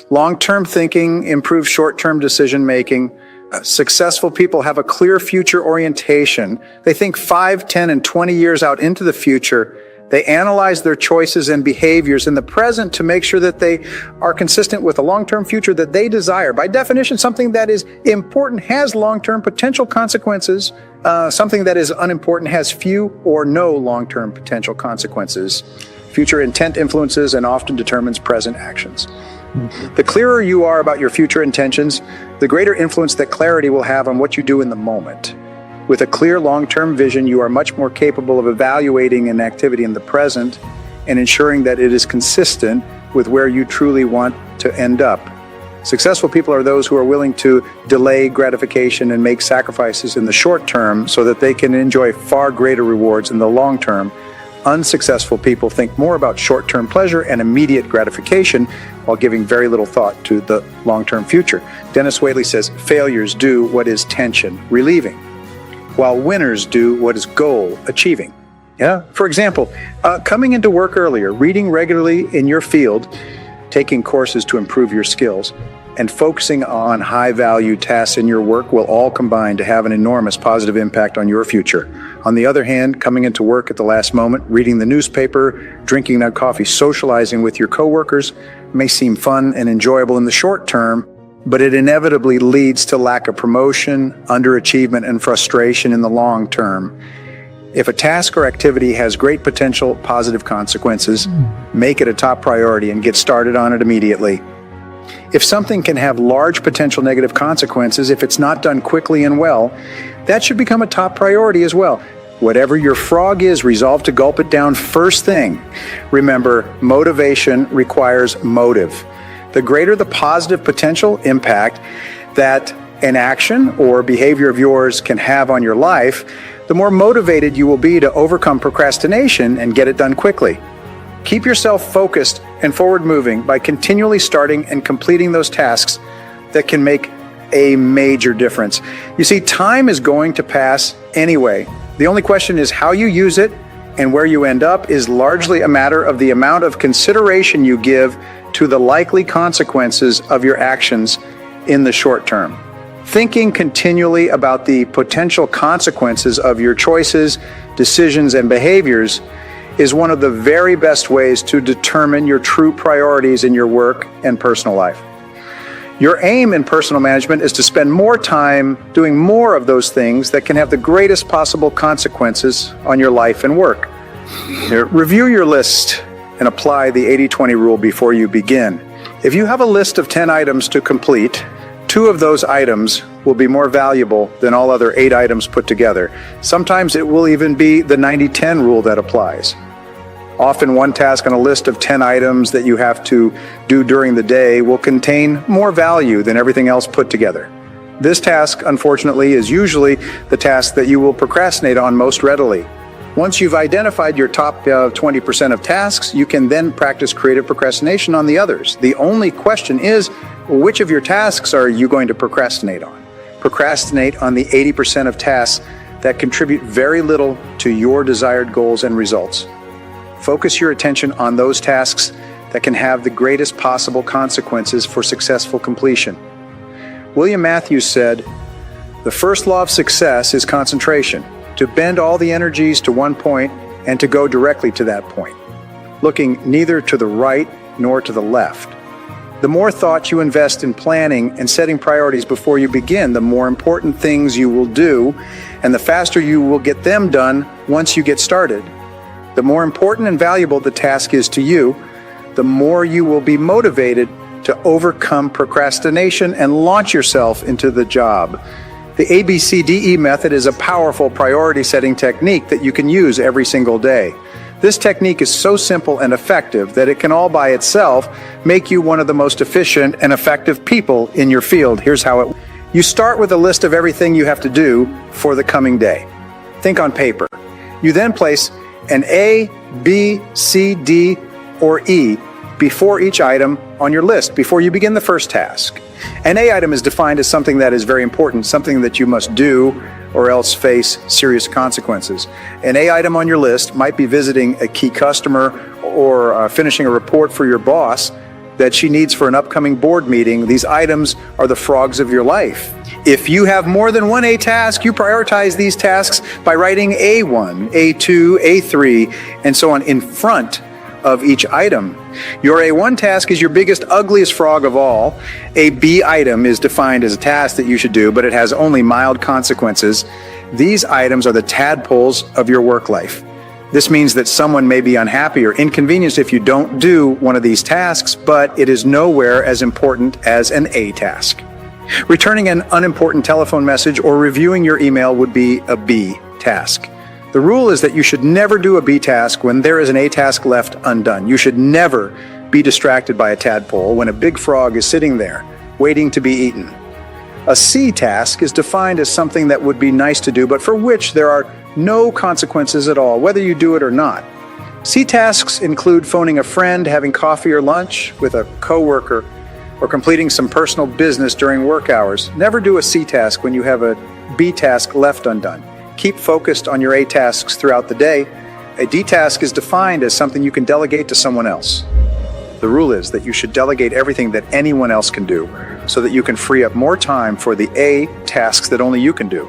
Long-term thinking improves short-term decision-making. Successful people have a clear future orientation. They think 5, 10, and 20 years out into the future. They analyze their choices and behaviors in the present to make sure that they are consistent with a long-term future that they desire. By definition, something that is important has long-term potential consequences. Something that is unimportant has few or no long-term potential consequences. Future intent influences and often determines present actions. The clearer you are about your future intentions, the greater influence that clarity will have on what you do in the moment. With a clear long-term vision, you are much more capable of evaluating an activity in the present and ensuring that it is consistent with where you truly want to end up. Successful people are those who are willing to delay gratification and make sacrifices in the short term so that they can enjoy far greater rewards in the long term. Unsuccessful people think more about short-term pleasure and immediate gratification while giving very little thought to the long-term future. Dennis Whaley says, failures do what is tension relieving, while winners do what is goal achieving. Yeah. For example, coming into work earlier, reading regularly in your field, taking courses to improve your skills, and focusing on high-value tasks in your work will all combine to have an enormous positive impact on your future. On the other hand, coming into work at the last moment, reading the newspaper, drinking that coffee, socializing with your coworkers may seem fun and enjoyable in the short term, but it inevitably leads to lack of promotion, underachievement, and frustration in the long term. If a task or activity has great potential positive consequences, make it a top priority and get started on it immediately. If something can have large potential negative consequences, if it's not done quickly and well, that should become a top priority as well. Whatever your frog is, resolve to gulp it down first thing. Remember, motivation requires motive. The greater the positive potential impact that an action or behavior of yours can have on your life, the more motivated you will be to overcome procrastination and get it done quickly. Keep yourself focused and forward-moving by continually starting and completing those tasks that can make a major difference. You see, time is going to pass anyway. The only question is how you use it, and where you end up is largely a matter of the amount of consideration you give to the likely consequences of your actions in the short term. Thinking continually about the potential consequences of your choices, decisions, and behaviors is one of the very best ways to determine your true priorities in your work and personal life. Your aim in personal management is to spend more time doing more of those things that can have the greatest possible consequences on your life and work. Review your list and apply the 80-20 rule before you begin. If you have a list of 10 items to complete, 2 of those items will be more valuable than all other 8 items put together. Sometimes it will even be the 90-10 rule that applies. Often one task on a list of 10 items that you have to do during the day will contain more value than everything else put together. This task, unfortunately, is usually the task that you will procrastinate on most readily. Once you've identified your top 20% of tasks, you can then practice creative procrastination on the others. The only question is, which of your tasks are you going to procrastinate on? Procrastinate on the 80% of tasks that contribute very little to your desired goals and results. Focus your attention on those tasks that can have the greatest possible consequences for successful completion. William Matthews said, "The first law of success is concentration, to bend all the energies to one point and to go directly to that point, looking neither to the right nor to the left. The more thought you invest in planning and setting priorities before you begin, the more important things you will do, and the faster you will get them done once you get started. The more important and valuable the task is to you, the more you will be motivated to overcome procrastination and launch yourself into the job." The ABCDE method is a powerful priority-setting technique that you can use every single day. This technique is so simple and effective that it can all by itself make you one of the most efficient and effective people in your field. Here's how it works. You start with a list of everything you have to do for the coming day. Think on paper. You then place an A, B, C, D, or E before each item on your list before you begin the first task. An A item is defined as something that is very important, something that you must do or else face serious consequences. An A item on your list might be visiting a key customer or finishing a report for your boss. that she needs for an upcoming board meeting. These items are the frogs of your life. If you have more than one A task, you prioritize these tasks by writing A1, A2, A3, and so on in front of each item. Your A1 task is your biggest, ugliest frog of all. A B item is defined as a task that you should do, but it has only mild consequences. These items are the tadpoles of your work life. This means that someone may be unhappy or inconvenienced if you don't do one of these tasks, but it is nowhere as important as an A task. Returning an unimportant telephone message or reviewing your email would be a B task. The rule is that you should never do a B task when there is an A task left undone. You should never be distracted by a tadpole when a big frog is sitting there, waiting to be eaten. A C task is defined as something that would be nice to do, but for which there are no consequences at all, whether you do it or not. C tasks include phoning a friend, having coffee or lunch with a coworker, or completing some personal business during work hours. Never do a C task when you have a B task left undone. Keep focused on your A tasks throughout the day. A D task is defined as something you can delegate to someone else. The rule is that you should delegate everything that anyone else can do so that you can free up more time for the A tasks that only you can do.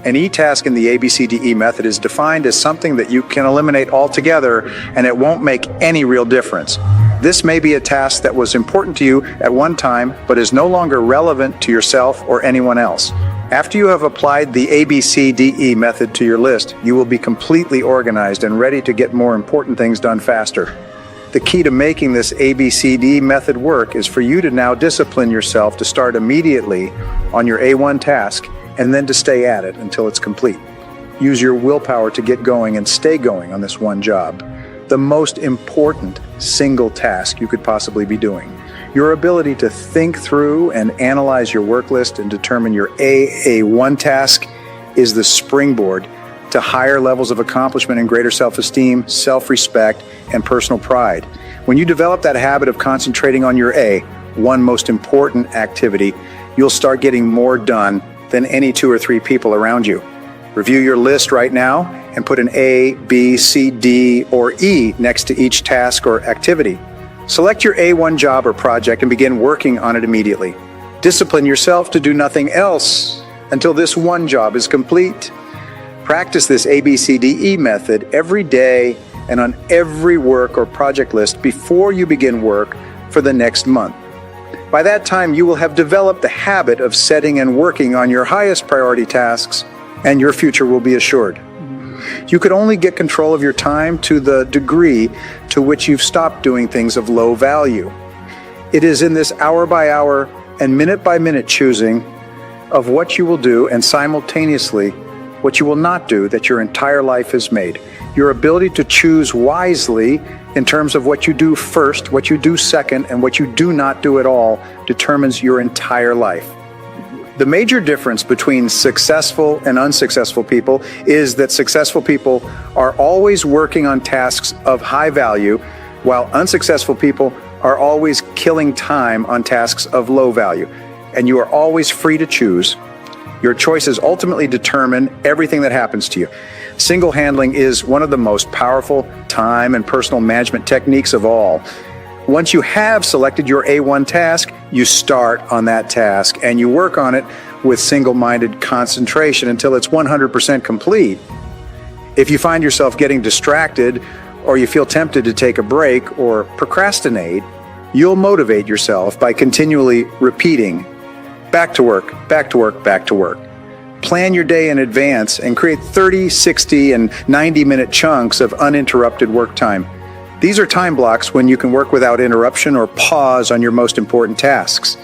An E task in the ABCDE method is defined as something that you can eliminate altogether and it won't make any real difference. This may be a task that was important to you at one time but is no longer relevant to yourself or anyone else. After you have applied the ABCDE method to your list, you will be completely organized and ready to get more important things done faster. The key to making this ABCD method work is for you to now discipline yourself to start immediately on your A1 task and then to stay at it until it's complete. Use your willpower to get going and stay going on this one job, the most important single task you could possibly be doing. Your ability to think through and analyze your work list and determine your A1 task is the springboard to higher levels of accomplishment and greater self-esteem, self-respect, and personal pride. When you develop that habit of concentrating on your A, one most important activity, you'll start getting more done than any 2 or 3 people around you. Review your list right now and put an A, B, C, D, or E next to each task or activity. Select your A1 job or project and begin working on it immediately. Discipline yourself to do nothing else until this one job is complete. Practice this ABCDE method every day and on every work or project list before you begin work for the next month. By that time, you will have developed the habit of setting and working on your highest priority tasks, and your future will be assured. You could only get control of your time to the degree to which you've stopped doing things of low value. It is in this hour by hour and minute by minute choosing of what you will do and simultaneously what you will not do that your entire life is made. Your ability to choose wisely in terms of what you do first, what you do second, and what you do not do at all determines your entire life. The major difference between successful and unsuccessful people is that successful people are always working on tasks of high value, while unsuccessful people are always killing time on tasks of low value. And you are always free to choose. Your choices ultimately determine everything that happens to you. Single handling is one of the most powerful time and personal management techniques of all. Once you have selected your A1 task, you start on that task and you work on it with single-minded concentration until it's 100% complete. If you find yourself getting distracted or you feel tempted to take a break or procrastinate, you'll motivate yourself by continually repeating, back to work, back to work, back to work. Plan your day in advance and create 30, 60, and 90-minute chunks of uninterrupted work time. These are time blocks when you can work without interruption or pause on your most important tasks.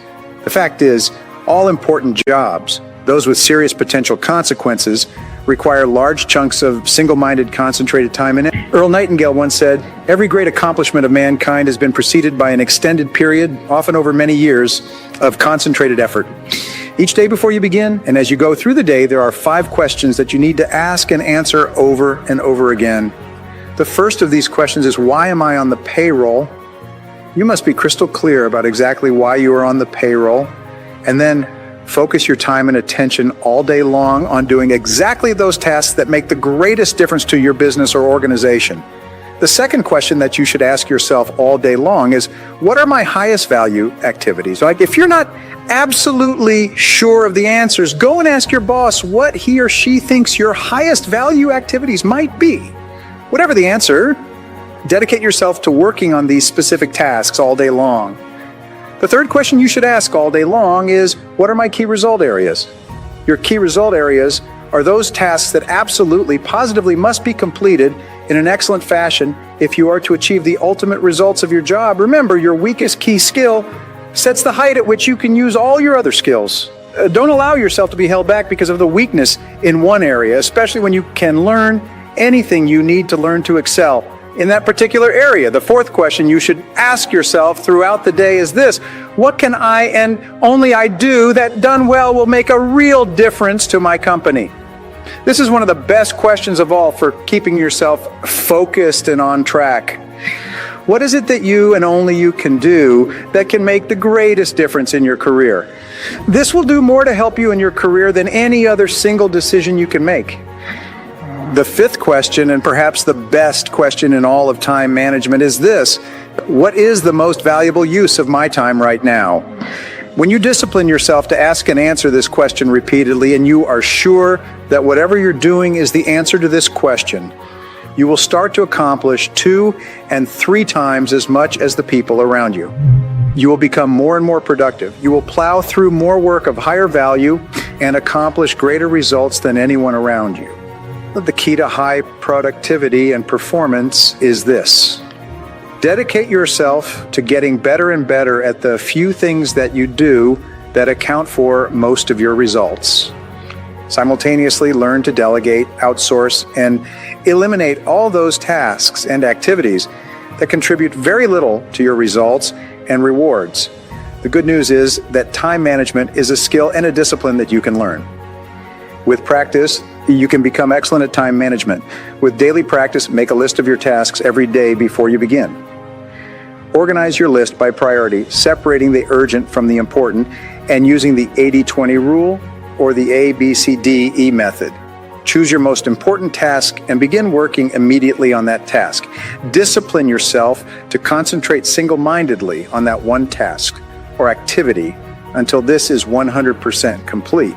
The fact is, all important jobs, those with serious potential consequences, require large chunks of single-minded, concentrated time in it. Earl Nightingale once said, "Every great accomplishment of mankind has been preceded by an extended period, often over many years, of concentrated effort." Each day before you begin, and as you go through the day, there are 5 questions that you need to ask and answer over and over again. The first of these questions is, why am I on the payroll? You must be crystal clear about exactly why you are on the payroll, and then focus your time and attention all day long on doing exactly those tasks that make the greatest difference to your business or organization. The second question that you should ask yourself all day long is, what are my highest value activities? Like, if you're not absolutely sure of the answers, go and ask your boss what he or she thinks your highest value activities might be. Whatever the answer, dedicate yourself to working on these specific tasks all day long. The third question you should ask all day long is, what are my key result areas? Your key result areas are those tasks that absolutely, positively must be completed in an excellent fashion if you are to achieve the ultimate results of your job. Remember, your weakest key skill sets the height at which you can use all your other skills. Don't allow yourself to be held back because of the weakness in one area, especially when you can learn anything you need to learn to excel in that particular area. The fourth question you should ask yourself throughout the day is this: what can I and only I do that done well will make a real difference to my company? This is one of the best questions of all for keeping yourself focused and on track. What is it that you and only you can do that can make the greatest difference in your career? This will do more to help you in your career than any other single decision you can make. The fifth question, and perhaps the best question in all of time management, is this: what is the most valuable use of my time right now? When you discipline yourself to ask and answer this question repeatedly, and you are sure that whatever you're doing is the answer to this question, you will start to accomplish 2 and 3 times as much as the people around you. You will become more and more productive. You will plow through more work of higher value and accomplish greater results than anyone around you. The key to high productivity and performance is this: dedicate yourself to getting better and better at the few things that you do that account for most of your results. Simultaneously learn to delegate, outsource, and eliminate all those tasks and activities that contribute very little to your results and rewards. The good news is that time management is a skill and a discipline that you can learn. With practice, you can become excellent at time management. With daily practice, make a list of your tasks every day before you begin. Organize your list by priority, separating the urgent from the important, and using the 80-20 rule or the ABCDE method. Choose your most important task and begin working immediately on that task. Discipline yourself to concentrate single-mindedly on that one task or activity until this is 100% complete.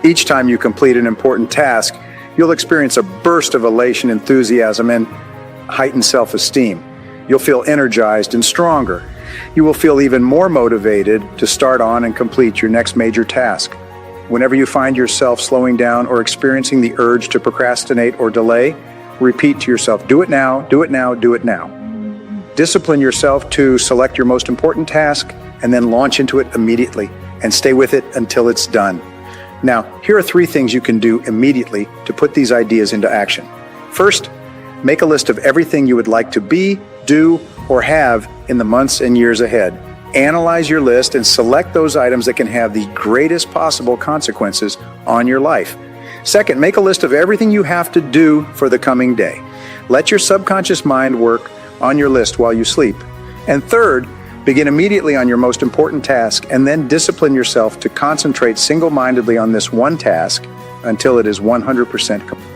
Each time you complete an important task, you'll experience a burst of elation, enthusiasm, and heightened self-esteem. You'll feel energized and stronger. You will feel even more motivated to start on and complete your next major task. Whenever you find yourself slowing down or experiencing the urge to procrastinate or delay, repeat to yourself, do it now, do it now, do it now. Discipline yourself to select your most important task and then launch into it immediately and stay with it until it's done. Now, here are 3 things you can do immediately to put these ideas into action. First, make a list of everything you would like to be, do, or have in the months and years ahead. Analyze your list and select those items that can have the greatest possible consequences on your life. Second, make a list of everything you have to do for the coming day. Let your subconscious mind work on your list while you sleep. And third, begin immediately on your most important task and then discipline yourself to concentrate single-mindedly on this one task until it is 100% complete.